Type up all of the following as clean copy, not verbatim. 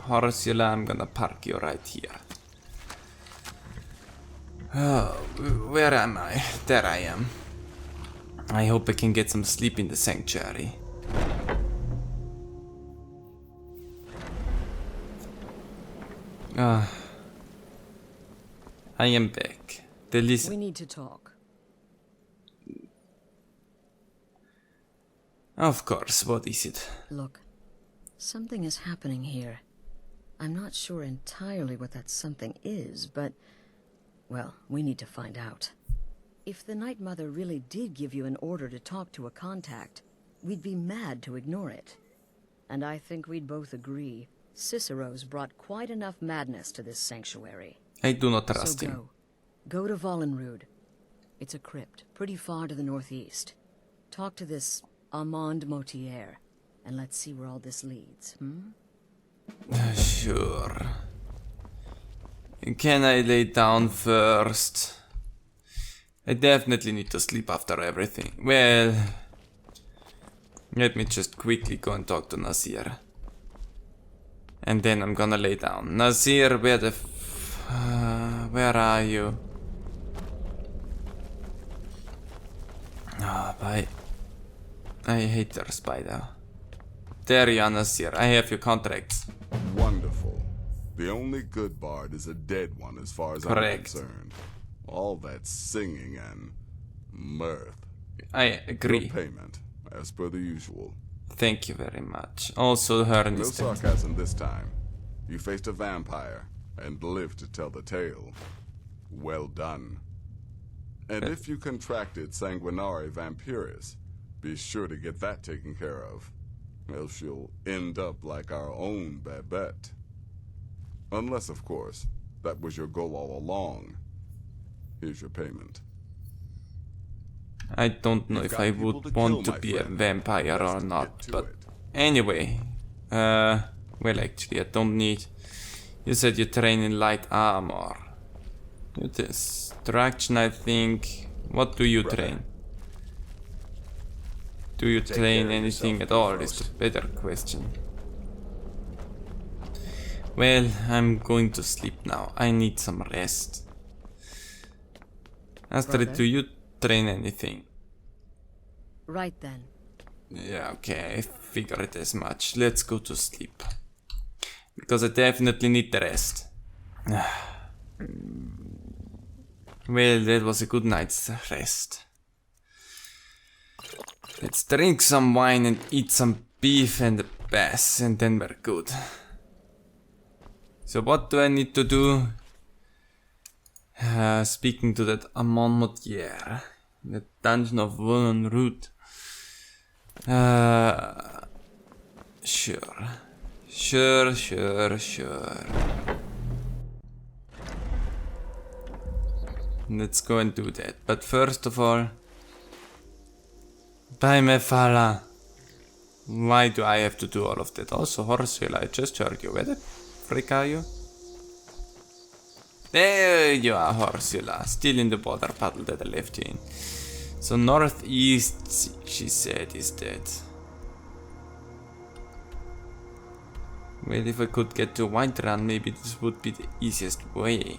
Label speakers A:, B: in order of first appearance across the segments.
A: Horsula, I'm gonna park you right here. Oh, where am I? There I am. I hope I can get some sleep in the sanctuary. I am back.
B: We need to talk.
A: Of course, what is it?
B: Look, something is happening here. I'm not sure entirely what that something is, but... well, we need to find out. If the Night Mother really did give you an order to talk to a contact, we'd be mad to ignore it. And I think we'd both agree, Cicero's brought quite enough madness to this sanctuary.
A: I do not trust him.
B: Go to Vollenrud. It's a crypt, pretty far to the northeast. Talk to this Armand Motier, and let's see where all this leads,
A: Sure. Can I lay down first? I definitely need to sleep after everything. Well, let me just quickly go and talk to Nasir. And then I'm gonna lay down. Nasir, where are you? Bye. I hate their spider. There you are, Nasir. I have your contracts.
C: Wonderful. The only good bard is a dead one as far as I'm concerned. All that singing and mirth.
A: I agree.
C: Your payment, as per the usual.
A: Thank you very much. Also, her
C: No sarcasm this time. You faced a vampire and lived to tell the tale. Well done. And if you contracted sanguinare vampiris, be sure to get that taken care of. Else you'll end up like our own Babette. Unless, of course, that was your goal all along. Here's your payment.
A: I don't know if I would want to be a vampire or not, but anyway. Well, actually, I don't need... You said you train in light armor. Destruction, I think. What do you train? Do you train anything at all is the better question. Well, I'm going to sleep now. I need some rest. Astrid, do you train anything?
B: Right then.
A: Yeah, okay, I figured as much. Let's go to sleep. Because I definitely need the rest. Well, that was a good night's rest. Let's drink some wine and eat some beef and a bass, and then we're good. So what do I need to do? Speaking to that Amon Motier, the dungeon of Vollenrud. Sure. Let's go and do that. But first of all, bye Mephala. Why do I have to do all of that? Also, Horsula, I just heard you. Where the frick are you? There you are, Horsula. Still in the water puddle that I left you in. So northeast, she said, is dead. Well, if I could get to Whiterun, maybe this would be the easiest way.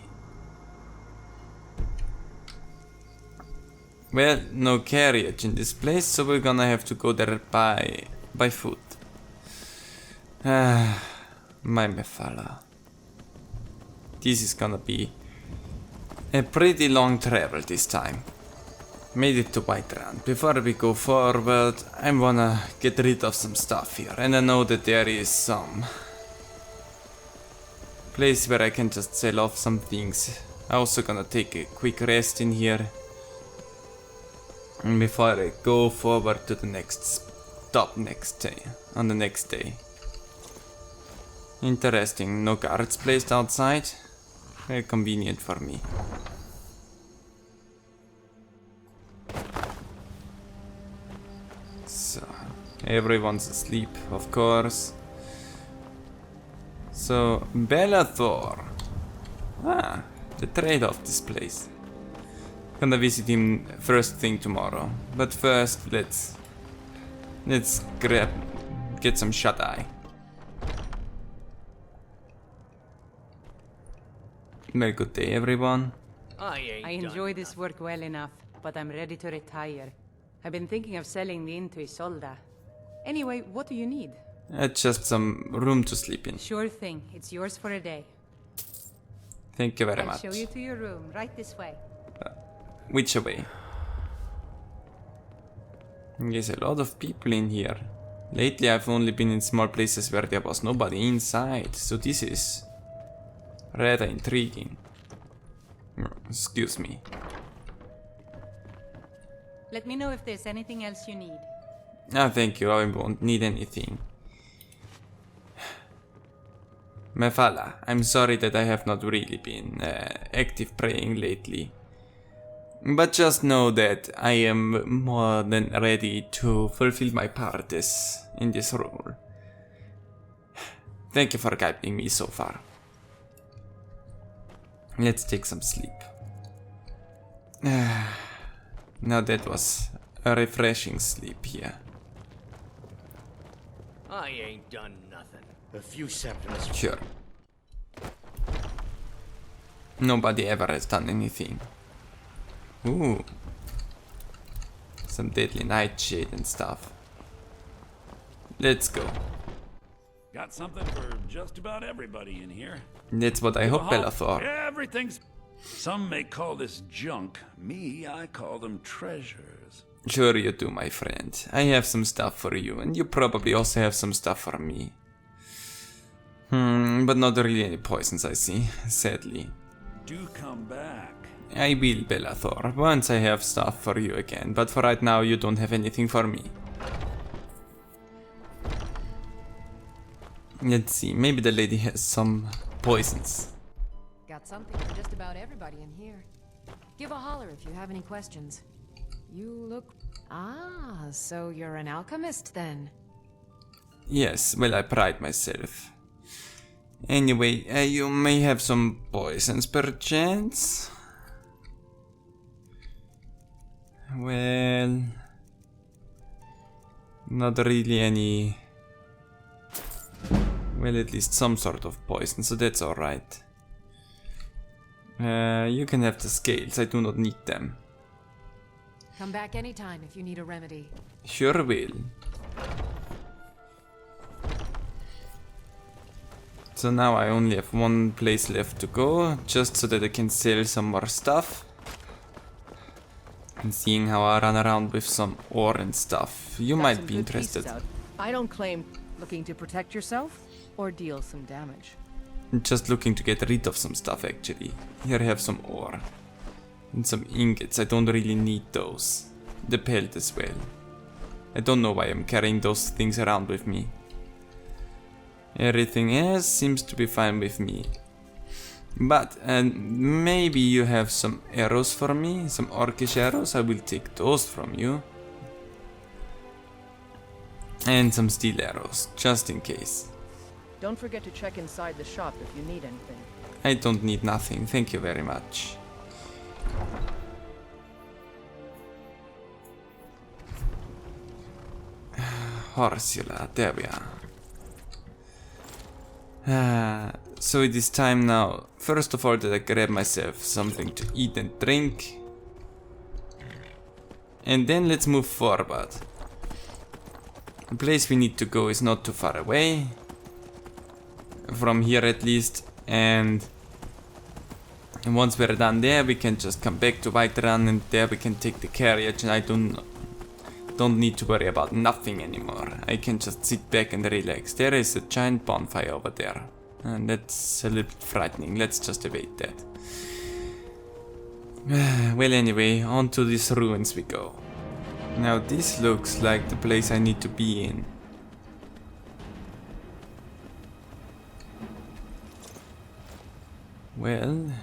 A: Well, no carriage in this place, so we're gonna have to go there by foot. My Mephala. This is gonna be a pretty long travel this time. Made it to Whiterun. Before we go forward, I wanna get rid of some stuff here, and I know that there is some place where I can just sell off some things. I'm also gonna take a quick rest in here. And before I go forward to the next stop on the next day. Interesting, no guards placed outside. Very convenient for me. So, everyone's asleep, of course. So, Bellathor. The trade of this place. Gonna visit him first thing tomorrow. But first, let's get some shut-eye. Well, good day, everyone.
D: I enjoy this work well enough, but I'm ready to retire. I've been thinking of selling the inn to Isolda. Anyway, what do you need?
A: Just some room to sleep in.
D: Sure thing. It's yours for a day.
A: Thank you very
D: I'll
A: much.
D: show you to your room, right this way.
A: Which way? There's a lot of people in here. Lately I've only been in small places where there was nobody inside, so this is rather intriguing. Excuse me.
D: Let me know if there's anything else you need.
A: Ah, thank you, I won't need anything. Mefala, I'm sorry that I have not really been active praying lately. But just know that I am more than ready to fulfill my part in this role. Thank you for guiding me so far. Let's take some sleep. Now that was a refreshing sleep here.
E: I ain't done nothing. A few symptoms.
A: Sure. Nobody ever has done anything. Ooh. Some deadly nightshade and stuff. Let's go.
F: Got something for just about everybody in here.
A: That's what I hope, Bellathor.
F: Everything's... Some may call this junk. Me, I call them treasures.
A: Sure you do, my friend. I have some stuff for you, and you probably also have some stuff for me. But not really any poisons, I see, sadly.
F: Do come back.
A: I will, Bellathor, once I have stuff for you again, but for right now you don't have anything for me. Let's see, maybe the lady has some poisons.
G: Got something for just about everybody in here. Give a holler if you have any questions. You look... Ah, so you're an alchemist then?
A: Yes, well, I pride myself. Anyway, you may have some poisons perchance? Well... Not really any... Well, at least some sort of poison, so that's alright. You can have the scales, I do not need them.
G: Come back anytime if you need a remedy.
A: Sure will. So now I only have one place left to go, just so that I can sell some more stuff. And seeing how I run around with some ore and stuff, you
H: Got
A: might
H: some
A: be
H: good
A: interested.
H: pieces out. I don't claim looking to protect yourself or deal some damage.
A: Just looking to get rid of some stuff actually. Here I have some ore. And some ingots, I don't really need those. The pelt as well. I don't know why I'm carrying those things around with me. Everything else seems to be fine with me. But maybe you have some arrows for me, some orcish arrows, I will take those from you. And some steel arrows, just in case.
H: Don't forget to check inside the shop if you need anything.
A: I don't need nothing, thank you very much. Horsula, there we are. So it is time now, first of all, that I grab myself something to eat and drink. And then let's move forward. The place we need to go is not too far away. From here at least. And once we're done there, we can just come back to Whiterun, and there we can take the carriage, and I don't need to worry about nothing anymore. I can just sit back and relax. There is a giant bonfire over there. And that's a little frightening. Let's just evade that. Well, anyway, on to these ruins we go. Now this looks like the place I need to be in. Well...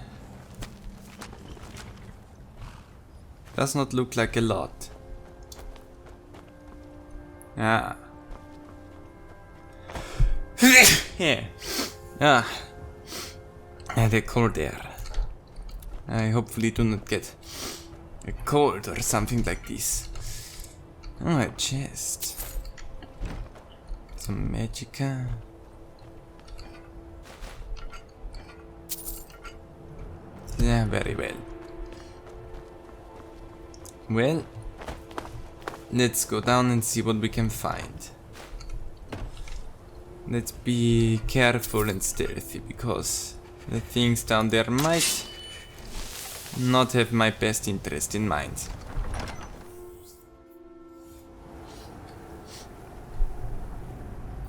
A: does not look like a lot. Ah. Yeah. Ah. The cold air. I hopefully do not get a cold or something like this. Oh, a chest. Some magicka. Very well. Well, let's go down and see what we can find. Let's be careful and stealthy, because the things down there might not have my best interest in mind.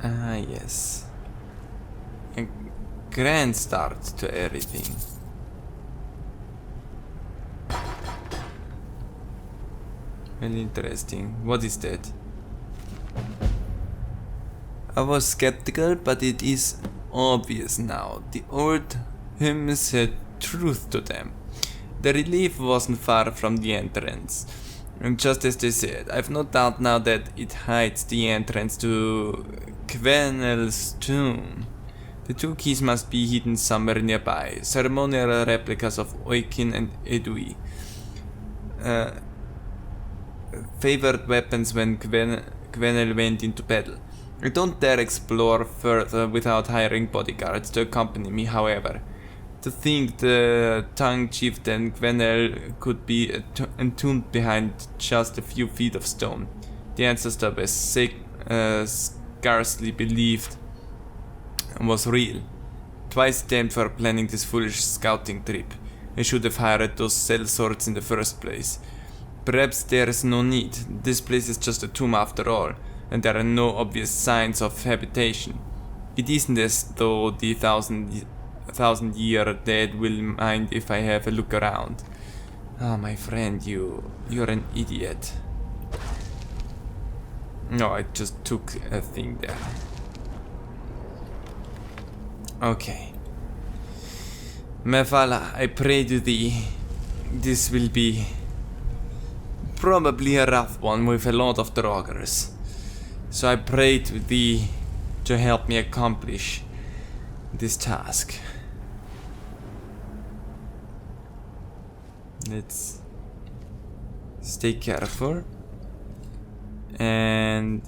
A: Ah, yes. A grand start to everything. Very interesting. What is that? I was skeptical, but it is obvious now. The old hymns had truth to them. The relief wasn't far from the entrance. And just as they said, I've no doubt now that it hides the entrance to Gwenel's tomb. The two keys must be hidden somewhere nearby, ceremonial replicas of Oikin and Edui. Favored weapons when Gwenel went into battle. I don't dare explore further without hiring bodyguards to accompany me, however. To think the tongue chieftain Gwenel could be entombed behind just a few feet of stone. The ancestor was scarcely believed was real. Twice damned for planning this foolish scouting trip. I should have hired those sellswords in the first place. Perhaps there is no need. This place is just a tomb after all, and there are no obvious signs of habitation. It isn't as though the thousand-year dead will mind if I have a look around. Ah, my friend, you're an idiot. No, I just took a thing there. Okay. Mephala, I pray to thee, this will be probably a rough one with a lot of draugrs. So I pray to thee to help me accomplish this task. Let's stay careful. And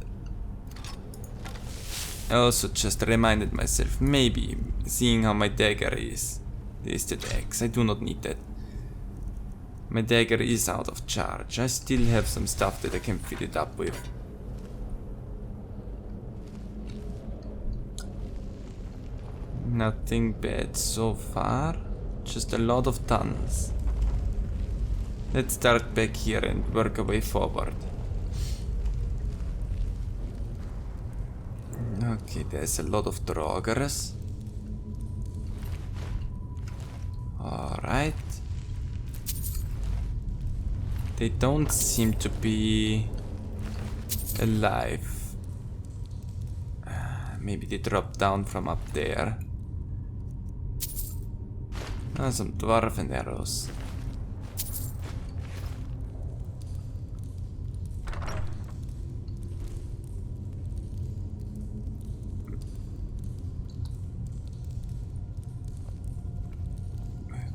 A: I also just reminded myself, maybe seeing how my dagger is listed X, I do not need that. My dagger is out of charge. I still have some stuff that I can fill it up with. Nothing bad so far, just a lot of tunnels. Let's start back here and work our way forward. Okay, there's a lot of draugrs. Alright. They don't seem to be alive. Maybe they dropped down from up there. Ah, some dwarven arrows.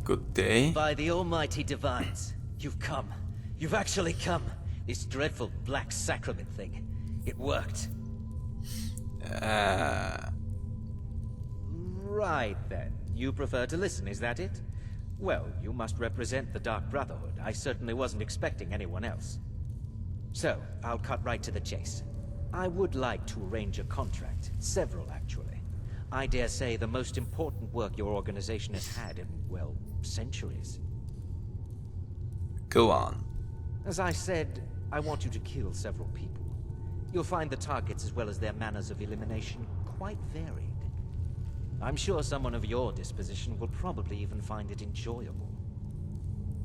A: Good day.
I: By the almighty divines, you've come. You've actually come. This dreadful black sacrament thing. It worked. Right then. You prefer to listen, is that it? Well, you must represent the Dark Brotherhood. I certainly wasn't expecting anyone else. So, I'll cut right to the chase. I would like to arrange a contract. Several, actually. I dare say the most important work your organization has had in, well, centuries.
A: Go on.
I: As I said, I want you to kill several people. You'll find the targets as well as their manners of elimination quite varied. I'm sure someone of your disposition will probably even find it enjoyable.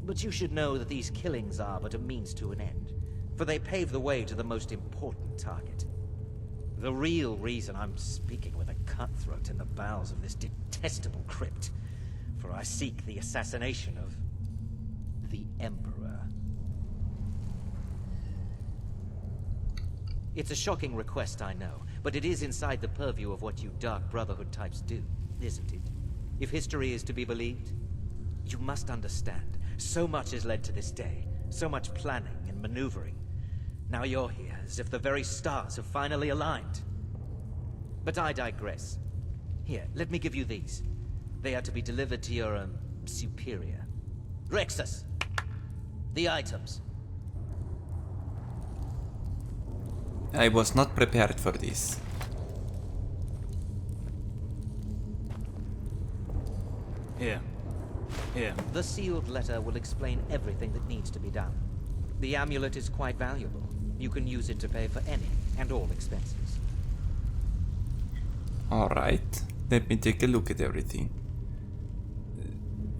I: But you should know that these killings are but a means to an end, for they pave the way to the most important target. The real reason I'm speaking with a cutthroat in the bowels of this detestable crypt, for I seek the assassination of the Emperor. It's a shocking request, I know, but it is inside the purview of what you Dark Brotherhood types do, isn't it? If history is to be believed, you must understand, so much has led to this day, so much planning and maneuvering. Now you're here, as if the very stars have finally aligned. But I digress. Here, let me give you these. They are to be delivered to your, superior. Rexus. The items.
A: I was not prepared for this.
E: Here. Here.
I: The sealed letter will explain everything that needs to be done. The amulet is quite valuable. You can use it to pay for any and all expenses.
A: Alright, let me take a look at everything.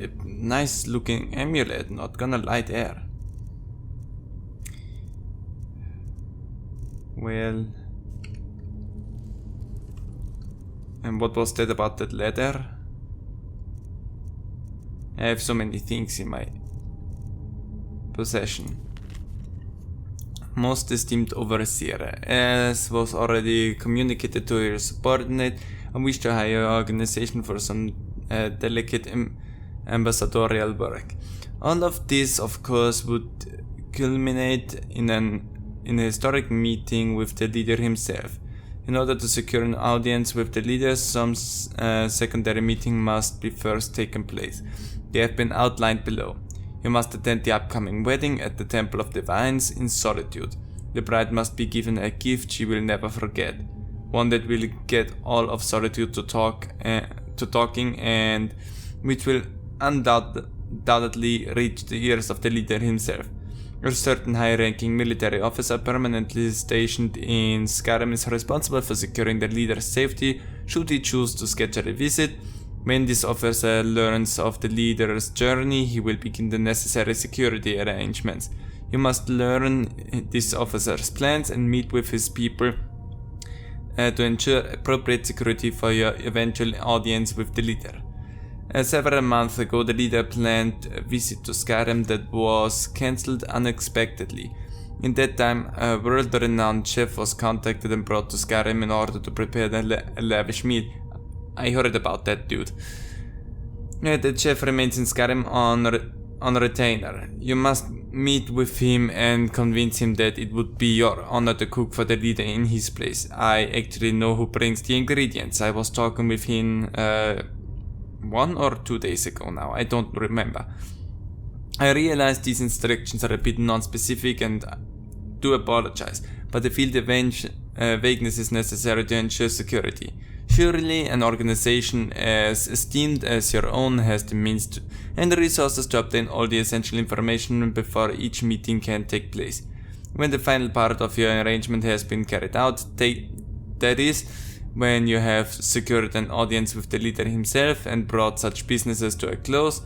A: A nice looking amulet, not gonna lie there. Well... And what was that about that letter? I have so many things in my possession. Most esteemed overseer, as was already communicated to your subordinate, I wish to hire your organization for some delicate ambassadorial work. All of this, of course, would culminate in a historic meeting with the leader himself. In order to secure an audience with the leader, some secondary meeting must be first taken place. They have been outlined below. You must attend the upcoming wedding at the Temple of the Vines in Solitude. The bride must be given a gift she will never forget, one that will get all of Solitude to talking, and which will undoubtedly reach the ears of the leader himself. A certain high-ranking military officer permanently stationed in Skyrim is responsible for securing the leader's safety should he choose to schedule a visit. When this officer learns of the leader's journey, he will begin the necessary security arrangements. You must learn this officer's plans and meet with his people to ensure appropriate security for your eventual audience with the leader. Several months ago, the leader planned a visit to Skyrim that was cancelled unexpectedly. In that time, a world-renowned chef was contacted and brought to Skyrim in order to prepare a lavish meal. I heard about that dude. The chef remains in Skyrim on retainer. You must meet with him and convince him that it would be your honor to cook for the leader in his place. I actually know who brings the ingredients. I was talking with him 1 or 2 days ago now. I don't remember. I realize these instructions are a bit non-specific and do apologize, but I feel the vagueness is necessary to ensure security. Surely an organization as esteemed as your own has the means and the resources to obtain all the essential information before each meeting can take place. When the final part of your arrangement has been carried out, that is, when you have secured an audience with the leader himself and brought such businesses to a close,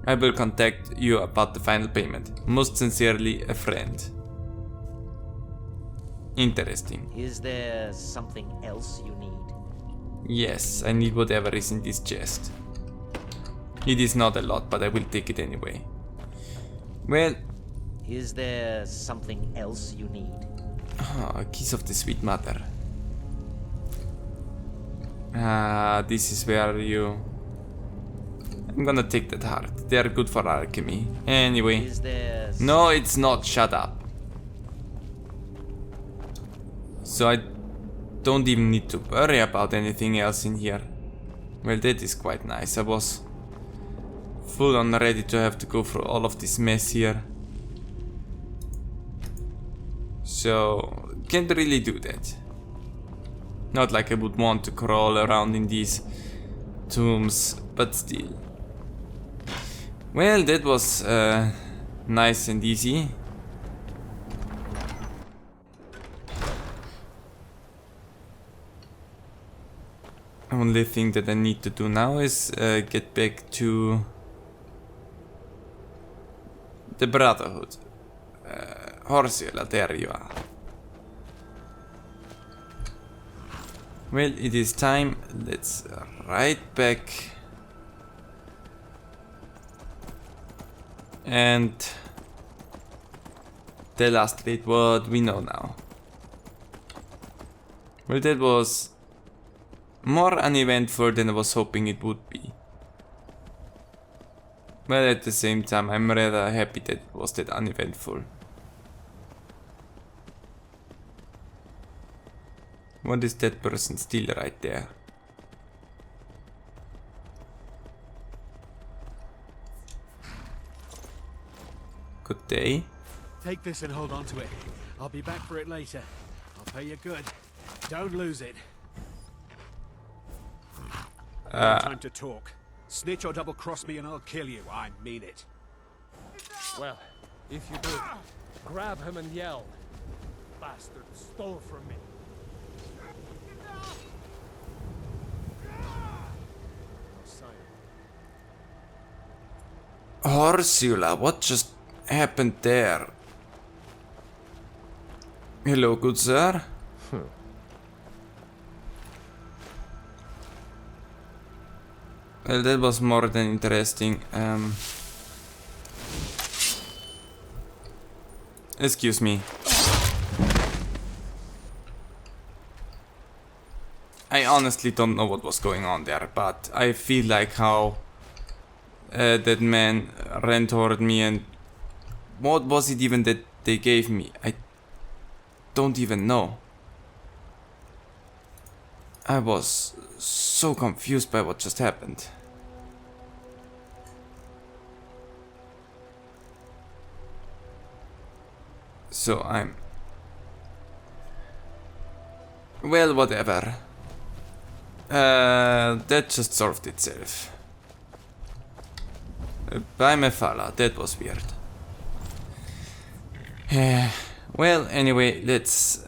A: I will contact you about the final payment. Most sincerely, a friend. Interesting.
I: Is there something else you need?
A: Yes, I need whatever is in this chest. It is not a lot, but I will take it anyway. Well...
I: Is there something else you need?
A: A kiss of the sweet mother. This is where you... I'm gonna take that heart. They are good for alchemy. Anyway. No, it's not. Shut up. So I don't even need to worry about anything else in here. Well, that is quite nice. I was full on ready to have to go through all of this mess here. So, can't really do that. Not like I would want to crawl around in these tombs, but still. Well, that was nice and easy. Only thing that I need to do now is get back to the Brotherhood. Horsula, there you are. Well, it is time. Let's right back. And the last bit, what we know now. Well, that was more uneventful than I was hoping it would be. But at the same time, I'm rather happy that it was that uneventful. What is that person still right there? Good day.
J: Take this and hold on to it. I'll be back for it later. I'll pay you good. Don't lose it. No time to talk. Snitch or double-cross me and I'll kill you. I mean it.
K: Well, if you do, grab him and yell. Bastard stole from me.
A: Horsula, what just happened there? Hello, good sir. Well, that was more than interesting. Excuse me. I honestly don't know what was going on there, but I feel like how that man ran toward me, and what was it even that they gave me? I don't even know. I was so confused by what just happened. So well, whatever. That just solved itself. By Mephala, that was weird. Well, anyway, let's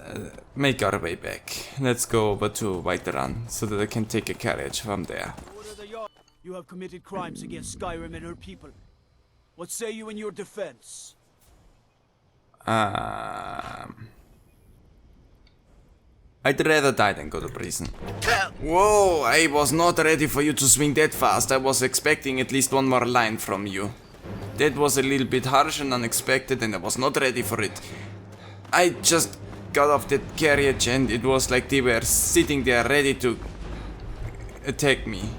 A: make our way back. Let's go over to Whiterun so that I can take a carriage from there.
J: You have committed crimes against Skyrim and her people. What say you in your defense?
A: I'd rather die than go to prison. Whoa, I was not ready for you to swing that fast. I was expecting at least one more line from you. That was a little bit harsh and unexpected, and I was not ready for it. I just got off that carriage and it was like they were sitting there ready to attack me.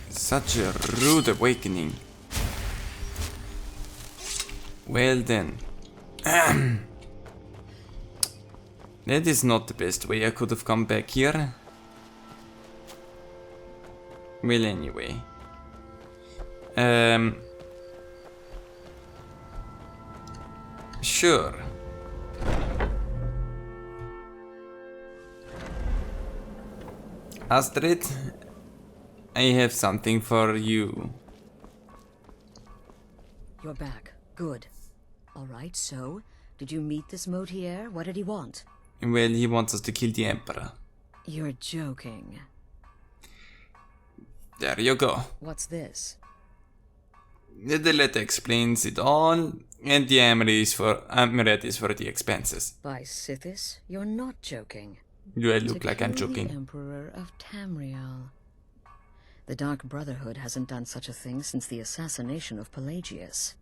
A: Such a rude awakening. Well then. That is not the best way I could have come back here. Well, anyway. Sure. Astrid, I have something for you.
B: You're back. Good. Alright, so, did you meet this Motier? What did he want?
A: Well, he wants us to kill the Emperor.
B: You're joking.
A: There you go.
B: What's this?
A: The letter explains it all, and the amulet is for the expenses.
B: By Sithis, you're not joking.
A: Do I look like I'm joking?
B: The Emperor of Tamriel. The Dark Brotherhood hasn't done such a thing since the assassination of Pelagius.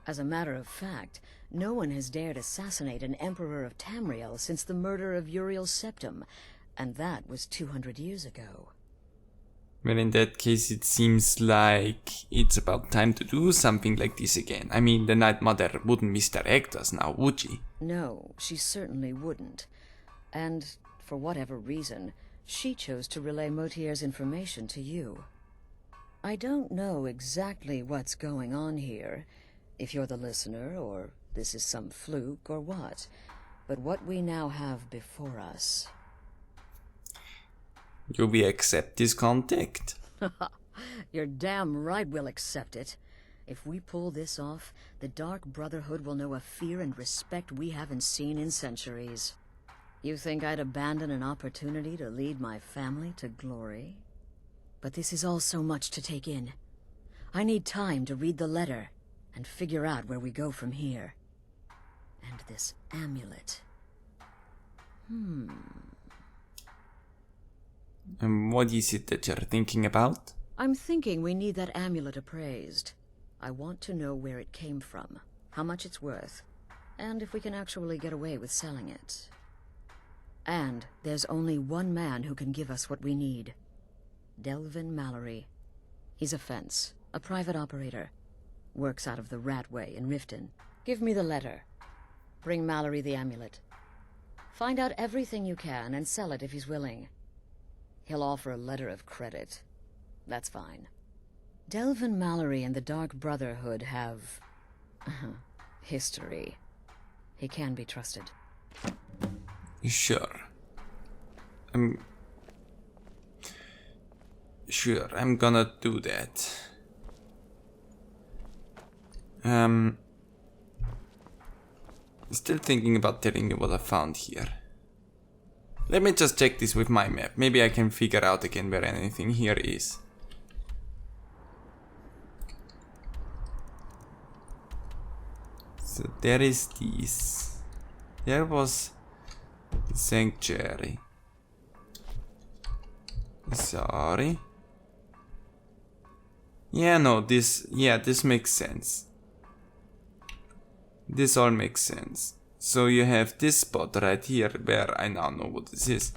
B: As a matter of fact, no one has dared assassinate an Emperor of Tamriel since the murder of Uriel Septim, and that was 200 years ago.
A: Well, in that case, it seems like it's about time to do something like this again. I mean, the Night Mother wouldn't misdirect us now, would she?
B: No, she certainly wouldn't. And, for whatever reason, she chose to relay Motier's information to you. I don't know exactly what's going on here, if you're the listener, or this is some fluke, or what. But what we now have before us...
A: Do we accept this contact?
B: You're damn right we'll accept it. If we pull this off, the Dark Brotherhood will know a fear and respect we haven't seen in centuries. You think I'd abandon an opportunity to lead my family to glory? But this is all so much to take in. I need time to read the letter and figure out where we go from here. And this amulet.
A: And what is it that you're thinking about?
B: I'm thinking we need that amulet appraised. I want to know where it came from, how much it's worth, and if we can actually get away with selling it. And there's only one man who can give us what we need. Delvin Mallory. He's a fence, a private operator. Works out of the Ratway in Riften. Give me the letter. Bring Mallory the amulet. Find out everything you can and sell it if he's willing. He'll offer a letter of credit. That's fine. Delvin Mallory and the Dark Brotherhood have... history. He can be trusted.
A: Sure. Sure, I'm gonna do that. Still thinking about telling you what I found here. Let me just check this with my map. Maybe I can figure out again where anything here is. So there is this. There was the sanctuary. Sorry. Yeah, no, this makes sense. This all makes sense. So you have this spot right here where I now know what this is.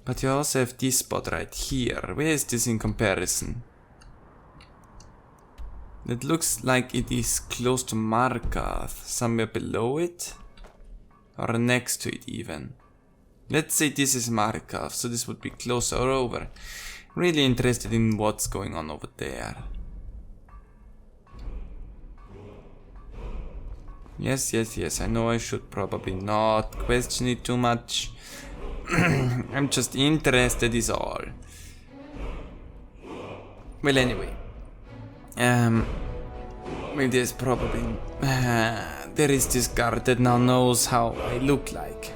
A: But you also have this spot right here. Where is this in comparison? It looks like it is close to Markarth, somewhere below it. Or next to it even. Let's say this is Markarth, so this would be closer over. Really interested in what's going on over there. Yes, I know I should probably not question it too much. I'm just interested is all. Well, anyway. Well, there's probably... there is this guard that now knows how I look like.